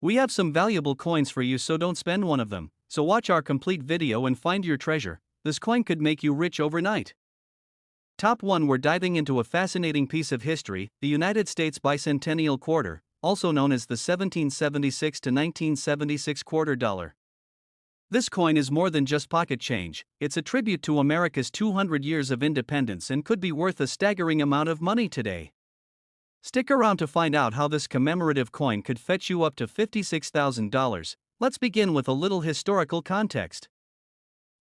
We have some valuable coins for you, so don't spend one of them. So watch our complete video and find your treasure. This coin could make you rich overnight. Top 1. We're diving into a fascinating piece of history, the United States Bicentennial Quarter, also known as the 1776 to 1976 quarter dollar. This coin is more than just pocket change, it's a tribute to America's 200 years of independence and could be worth a staggering amount of money today. Stick around to find out how this commemorative coin could fetch you up to $56,000. Let's begin with a little historical context.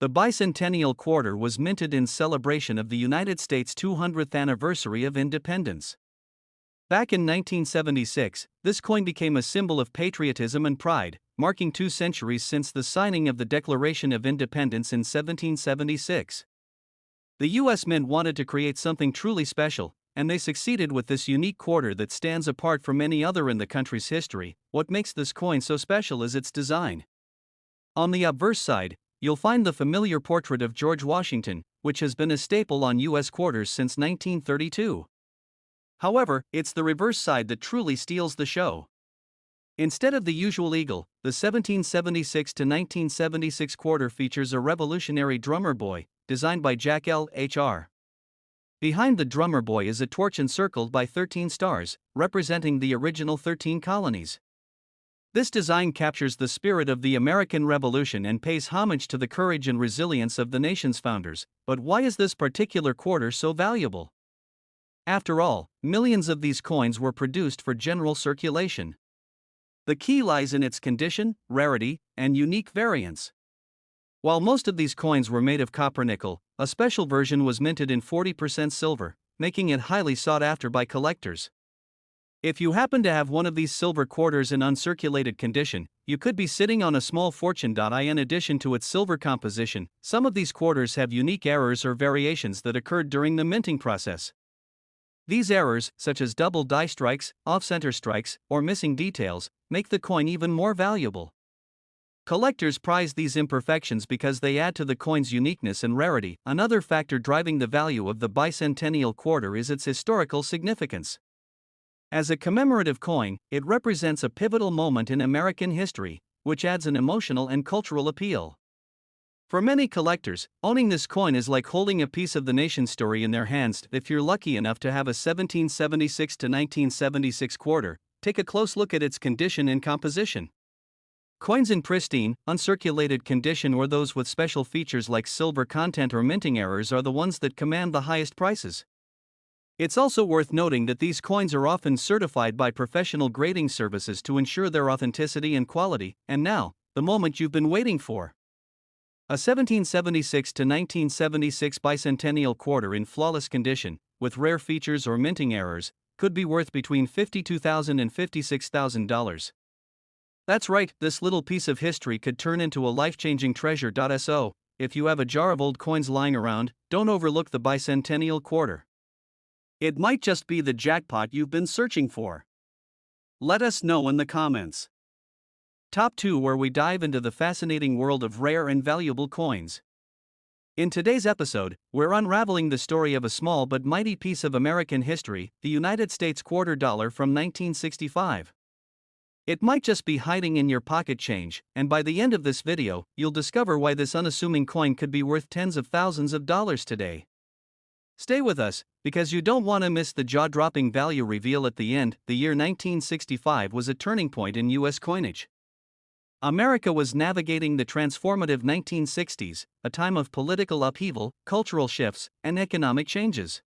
The bicentennial quarter was minted in celebration of the United States' 200th anniversary of independence. Back in 1976, this coin became a symbol of patriotism and pride, marking 2 centuries since the signing of the Declaration of Independence in 1776. The U.S. Mint wanted to create something truly special, and they succeeded with this unique quarter that stands apart from any other in the country's history. What makes this coin so special is its design. On the obverse side, you'll find the familiar portrait of George Washington, which has been a staple on U.S. quarters since 1932. However, it's the reverse side that truly steals the show. Instead of the usual eagle, the 1776 to 1976 quarter features a revolutionary drummer boy, designed by Jack L.H.R. Behind the drummer boy is a torch encircled by 13 stars, representing the original 13 colonies. This design captures the spirit of the American Revolution and pays homage to the courage and resilience of the nation's founders. But why is this particular quarter so valuable? After all, millions of these coins were produced for general circulation. The key lies in its condition, rarity, and unique variants. While most of these coins were made of copper nickel, a special version was minted in 40% silver, making it highly sought after by collectors. If you happen to have one of these silver quarters in uncirculated condition, you could be sitting on a small fortune. In addition to its silver composition, some of these quarters have unique errors or variations that occurred during the minting process. These errors, such as double die strikes, off-center strikes, or missing details, make the coin even more valuable. Collectors prize these imperfections because they add to the coin's uniqueness and rarity. Another factor driving the value of the bicentennial quarter is its historical significance. As a commemorative coin, it represents a pivotal moment in American history, which adds an emotional and cultural appeal. For many collectors, owning this coin is like holding a piece of the nation's story in their hands. If you're lucky enough to have a 1776 to 1976 quarter, take a close look at its condition and composition. Coins in pristine, uncirculated condition or those with special features like silver content or minting errors are the ones that command the highest prices. It's also worth noting that these coins are often certified by professional grading services to ensure their authenticity and quality. And now, the moment you've been waiting for. A 1776 to 1976 bicentennial quarter in flawless condition, with rare features or minting errors, could be worth between $52,000 and $56,000. That's right, this little piece of history could turn into a life-changing treasure. So, if you have a jar of old coins lying around, don't overlook the bicentennial quarter. It might just be the jackpot you've been searching for. Let us know in the comments. Top 2, where we dive into the fascinating world of rare and valuable coins. In today's episode, we're unraveling the story of a small but mighty piece of American history, the United States quarter dollar from 1965. It might just be hiding in your pocket change, and by the end of this video, you'll discover why this unassuming coin could be worth tens of thousands of dollars today. Stay with us, because you don't want to miss the jaw-dropping value reveal at the end. The year 1965 was a turning point in U.S. coinage. America was navigating the transformative 1960s, a time of political upheaval, cultural shifts, and economic changes.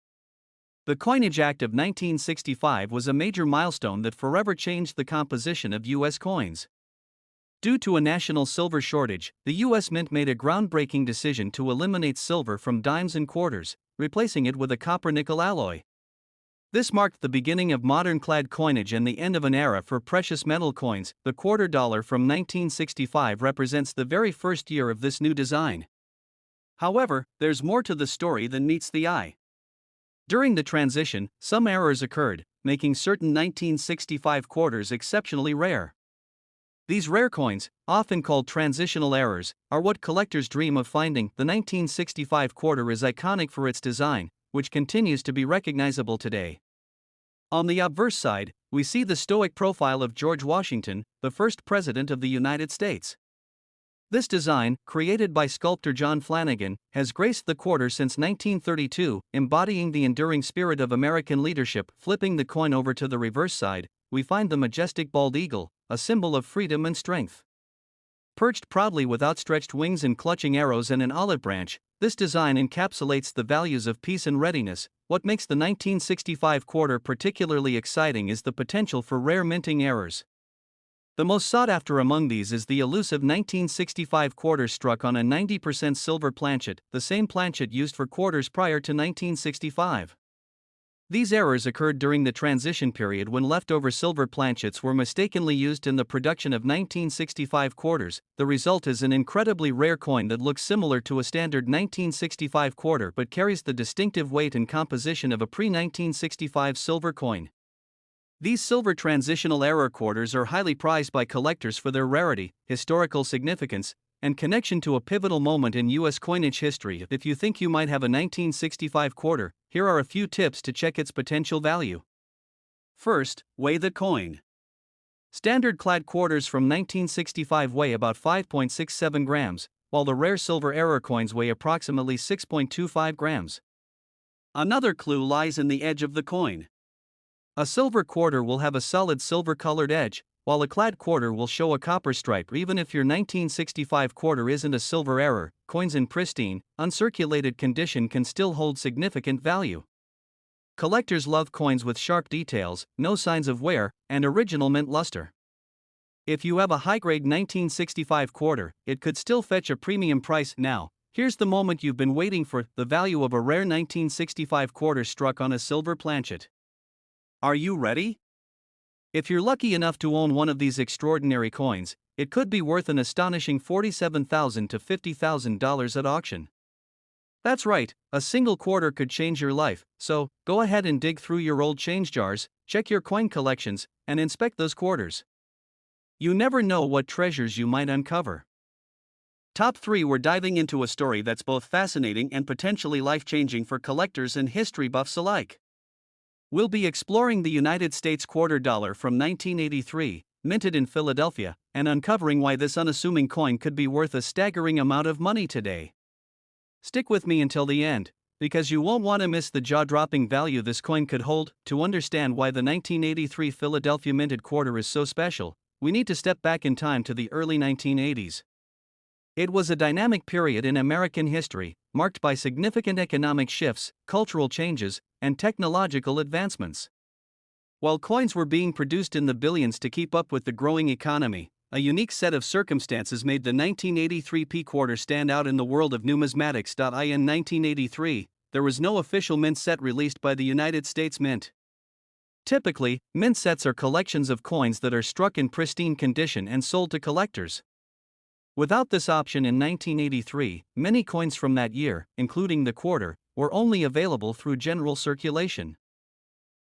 The Coinage Act of 1965 was a major milestone that forever changed the composition of U.S. coins. Due to a national silver shortage, the U.S. Mint made a groundbreaking decision to eliminate silver from dimes and quarters, replacing it with a copper-nickel alloy. This marked the beginning of modern clad coinage and the end of an era for precious metal coins. The quarter dollar from 1965 represents the very first year of this new design. However, there's more to the story than meets the eye. During the transition, some errors occurred, making certain 1965 quarters exceptionally rare. These rare coins, often called transitional errors, are what collectors dream of finding. The 1965 quarter is iconic for its design, which continues to be recognizable today. On the obverse side, we see the stoic profile of George Washington, the first President of the United States. This design, created by sculptor John Flanagan, has graced the quarter since 1932, embodying the enduring spirit of American leadership. Flipping the coin over to the reverse side, we find the majestic bald eagle, a symbol of freedom and strength. Perched proudly with outstretched wings and clutching arrows and an olive branch, this design encapsulates the values of peace and readiness. What makes the 1965 quarter particularly exciting is the potential for rare minting errors. The most sought after among these is the elusive 1965 quarter struck on a 90% silver planchet, the same planchet used for quarters prior to 1965. These errors occurred during the transition period when leftover silver planchets were mistakenly used in the production of 1965 quarters. The result is an incredibly rare coin that looks similar to a standard 1965 quarter but carries the distinctive weight and composition of a pre-1965 silver coin. These silver transitional error quarters are highly prized by collectors for their rarity, historical significance, and connection to a pivotal moment in U.S. coinage history. If you think you might have a 1965 quarter, here are a few tips to check its potential value. First, weigh the coin. Standard clad quarters from 1965 weigh about 5.67 grams, while the rare silver error coins weigh approximately 6.25 grams. Another clue lies in the edge of the coin. A silver quarter will have a solid silver-colored edge, while a clad quarter will show a copper stripe. Even if your 1965 quarter isn't a silver error, coins in pristine, uncirculated condition can still hold significant value. Collectors love coins with sharp details, no signs of wear, and original mint luster. If you have a high-grade 1965 quarter, it could still fetch a premium price. Now, here's the moment you've been waiting for: the value of a rare 1965 quarter struck on a silver planchet. Are you ready? If you're lucky enough to own one of these extraordinary coins, it could be worth an astonishing $47,000 to $50,000 at auction. That's right, a single quarter could change your life, so go ahead and dig through your old change jars, check your coin collections, and inspect those quarters. You never know what treasures you might uncover. Top 3. We're diving into a story that's both fascinating and potentially life-changing for collectors and history buffs alike. We'll be exploring the United States quarter dollar from 1983, minted in Philadelphia, and uncovering why this unassuming coin could be worth a staggering amount of money today. Stick with me until the end, because you won't want to miss the jaw-dropping value this coin could hold. To understand why the 1983 Philadelphia minted quarter is so special, we need to step back in time to the early 1980s. It was a dynamic period in American history, marked by significant economic shifts, cultural changes, and technological advancements. While coins were being produced in the billions to keep up with the growing economy, a unique set of circumstances made the 1983 P quarter stand out in the world of numismatics. In 1983, there was no official mint set released by the United States Mint. Typically, mint sets are collections of coins that are struck in pristine condition and sold to collectors. Without this option in 1983, many coins from that year, including the quarter, were only available through general circulation.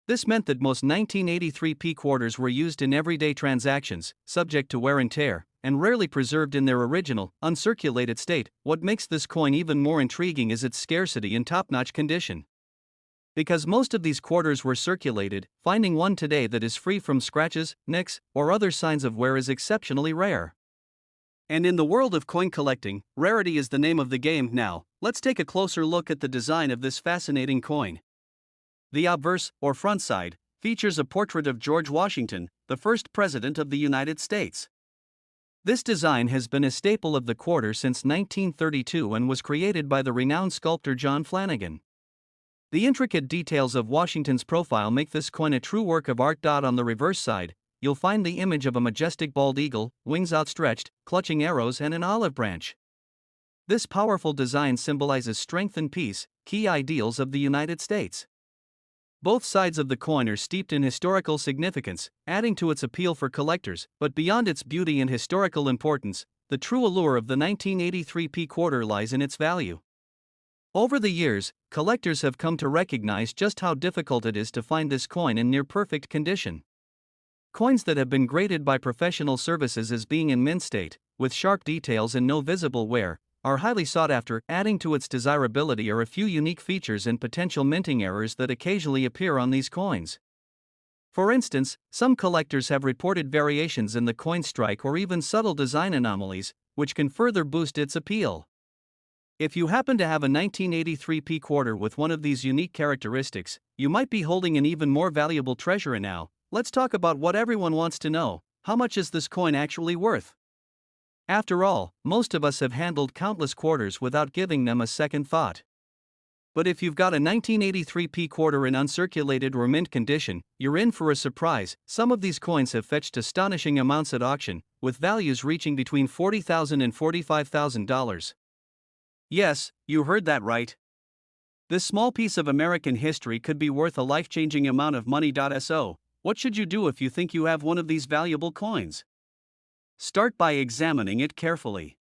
This meant that most 1983 P quarters were used in everyday transactions, subject to wear and tear, and rarely preserved in their original, uncirculated state. What makes this coin even more intriguing is its scarcity and top-notch condition. Because most of these quarters were circulated, finding one today that is free from scratches, nicks, or other signs of wear is exceptionally rare. And in the world of coin collecting, rarity is the name of the game. Now, let's take a closer look at the design of this fascinating coin. The obverse, or front side, features a portrait of George Washington, the first President of the United States. This design has been a staple of the quarter since 1932 and was created by the renowned sculptor John Flanagan. The intricate details of Washington's profile make this coin a true work of art. On the reverse side, you'll find the image of a majestic bald eagle, wings outstretched, clutching arrows, and an olive branch. This powerful design symbolizes strength and peace, key ideals of the United States. Both sides of the coin are steeped in historical significance, adding to its appeal for collectors. But beyond its beauty and historical importance, the true allure of the 1983 P quarter lies in its value. Over the years, collectors have come to recognize just how difficult it is to find this coin in near-perfect condition. Coins that have been graded by professional services as being in mint state, with sharp details and no visible wear, are highly sought after. Adding to its desirability are a few unique features and potential minting errors that occasionally appear on these coins. For instance, some collectors have reported variations in the coin strike or even subtle design anomalies, which can further boost its appeal. If you happen to have a 1983 P quarter with one of these unique characteristics, you might be holding an even more valuable treasure. And now, let's talk about what everyone wants to know: how much is this coin actually worth? After all, most of us have handled countless quarters without giving them a second thought. But if you've got a 1983 P quarter in uncirculated or mint condition, you're in for a surprise. Some of these coins have fetched astonishing amounts at auction, with values reaching between $40,000 and $45,000. Yes, you heard that right. This small piece of American history could be worth a life-changing amount of money. So, what should you do if you think you have one of these valuable coins? Start by examining it carefully.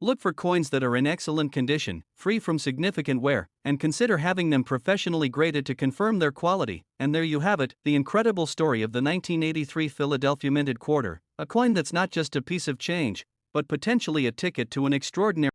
Look for coins that are in excellent condition, free from significant wear, and consider having them professionally graded to confirm their quality. And there you have it, the incredible story of the 1983 Philadelphia minted quarter, a coin that's not just a piece of change, but potentially a ticket to an extraordinary